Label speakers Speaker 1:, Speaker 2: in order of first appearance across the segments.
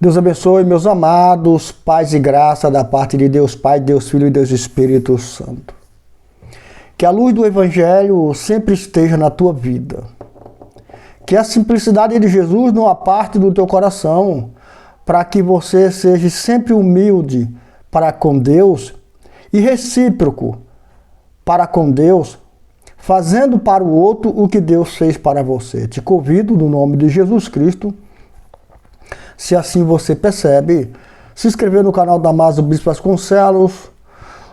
Speaker 1: Deus abençoe, meus amados, paz e graça da parte de Deus Pai, Deus Filho e Deus Espírito Santo. Que a luz do Evangelho sempre esteja na tua vida. Que a simplicidade de Jesus não aparte do teu coração, para que você seja sempre humilde para com Deus e recíproco para com Deus, fazendo para o outro o que Deus fez para você. Te convido, no nome de Jesus Cristo, se assim você percebe, se inscrever no canal Damaso Bispo Vasconcelos,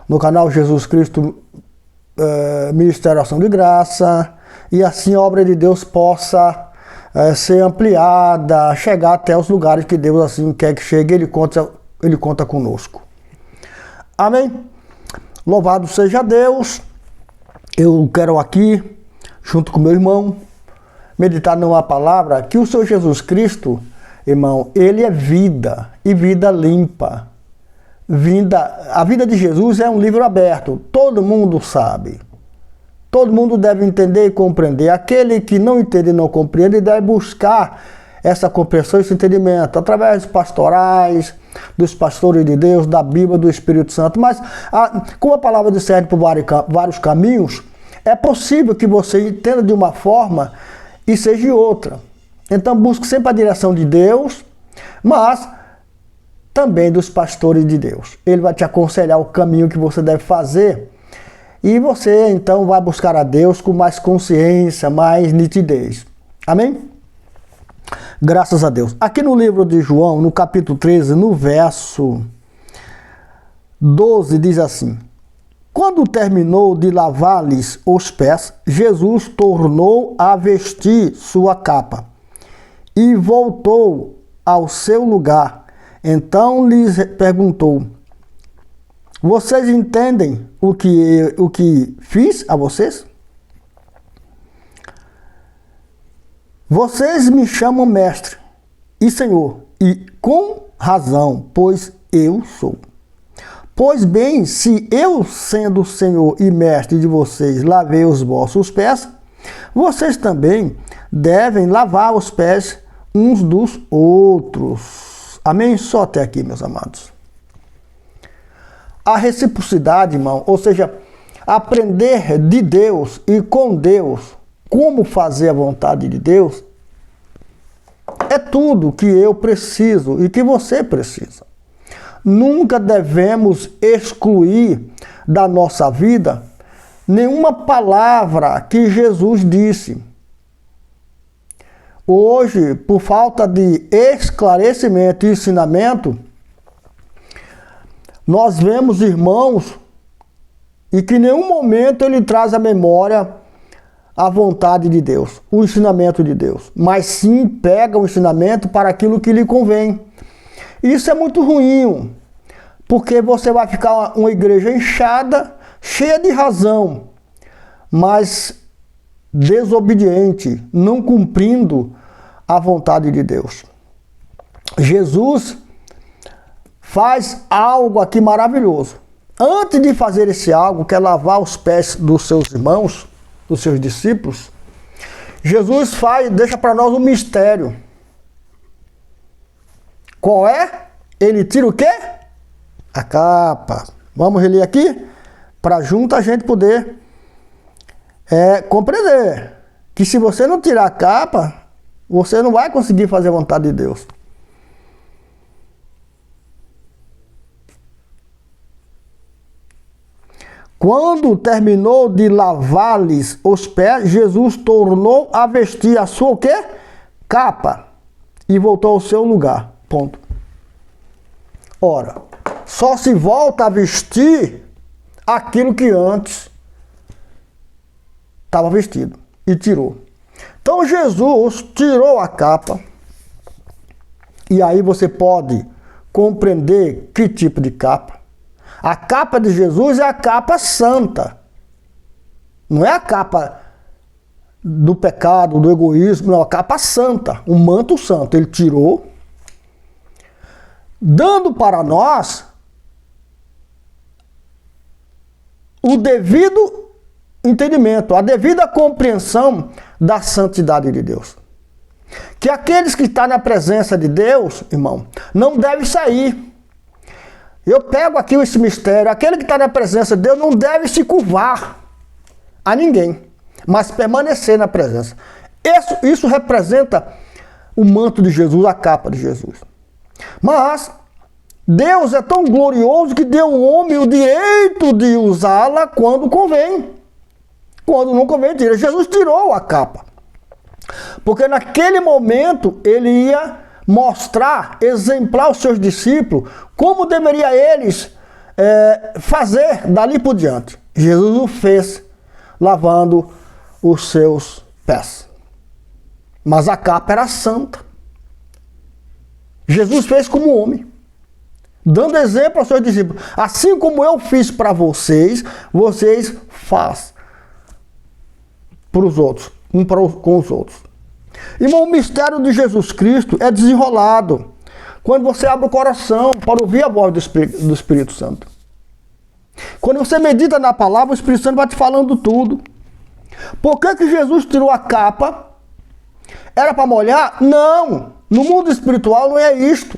Speaker 1: no canal Jesus Cristo Ministério Ação de Graça, e assim a obra de Deus possa ser ampliada, chegar até os lugares que Deus assim quer que chegue, Ele conta conosco. Amém? Louvado seja Deus. Eu quero aqui, junto com meu irmão, meditar numa palavra que o Senhor Jesus Cristo, irmão, Ele é vida e vida limpa. A vida de Jesus é um livro aberto, todo mundo sabe. Todo mundo deve entender e compreender. Aquele que não entende e não compreende deve buscar essa compreensão, esse entendimento, através dos pastorais, dos pastores de Deus, da Bíblia, do Espírito Santo. Mas, como a palavra discerne por vários caminhos, é possível que você entenda de uma forma e seja de outra. Então, busque sempre a direção de Deus, mas também dos pastores de Deus. Ele vai te aconselhar o caminho que você deve fazer e você, então, vai buscar a Deus com mais consciência, mais nitidez. Amém? Graças a Deus. Aqui no livro de João, no capítulo 13, no verso 12, diz assim: quando terminou de lavar-lhes os pés, Jesus tornou a vestir sua capa e voltou ao seu lugar. Então lhes perguntou: vocês entendem o que fiz a vocês? Vocês me chamam mestre e senhor, e com razão, pois eu sou. Pois bem, se eu, sendo senhor e mestre de vocês, lavei os vossos pés, vocês também devem lavar os pés uns dos outros. Amém? Só até aqui, meus amados. A reciprocidade, irmão, ou seja, aprender de Deus e com Deus, como fazer a vontade de Deus, é tudo que eu preciso e que você precisa. Nunca devemos excluir da nossa vida nenhuma palavra que Jesus disse. Hoje, por falta de esclarecimento e ensinamento, nós vemos irmãos e que em nenhum momento ele traz à memória a vontade de Deus, o ensinamento de Deus, mas sim pega o ensinamento para aquilo que lhe convém. Isso é muito ruim, porque você vai ficar uma igreja inchada, cheia de razão, mas desobediente, não cumprindo a vontade de Deus. Jesus faz algo aqui maravilhoso. Antes de fazer esse algo, que é lavar os pés dos seus irmãos, dos seus discípulos, Jesus deixa para nós um mistério. Qual é? Ele tira o quê? A capa. Vamos reler aqui? Para junto a gente poder compreender que se você não tirar a capa, você não vai conseguir fazer a vontade de Deus. Quando terminou de lavar-lhes os pés, Jesus tornou a vestir a sua o quê? Capa. E voltou ao seu lugar. Ponto. Ora, só se volta a vestir aquilo que antes estava vestido. E tirou. Então Jesus tirou a capa. E aí você pode compreender que tipo de capa. A capa de Jesus é a capa santa. Não é a capa do pecado, do egoísmo, não. A capa santa, um manto santo. Ele tirou, dando para nós o devido entendimento, a devida compreensão da santidade de Deus. que aqueles que estão na presença de Deus, irmão, não devem sair. Eu pego aqui esse mistério, aquele que está na presença de Deus não deve se curvar a ninguém, mas permanecer na presença. Isso representa o manto de Jesus, a capa de Jesus. Mas Deus é tão glorioso que deu ao homem o direito de usá-la quando convém. Quando não convém, tira. Jesus tirou a capa. Porque naquele momento ele ia mostrar, exemplar aos seus discípulos como deveria eles fazer dali por diante. Jesus o fez lavando os seus pés. Mas a capa era santa. Jesus fez como homem, dando exemplo aos seus discípulos. Assim como eu fiz para vocês, vocês fazem para os outros, com os outros. Irmão, o mistério de Jesus Cristo é desenrolado quando você abre o coração para ouvir a voz do Espírito Santo. Quando você medita na palavra, o Espírito Santo vai te falando tudo. Por que Jesus tirou a capa? Era para molhar? Não! No mundo espiritual não é isto.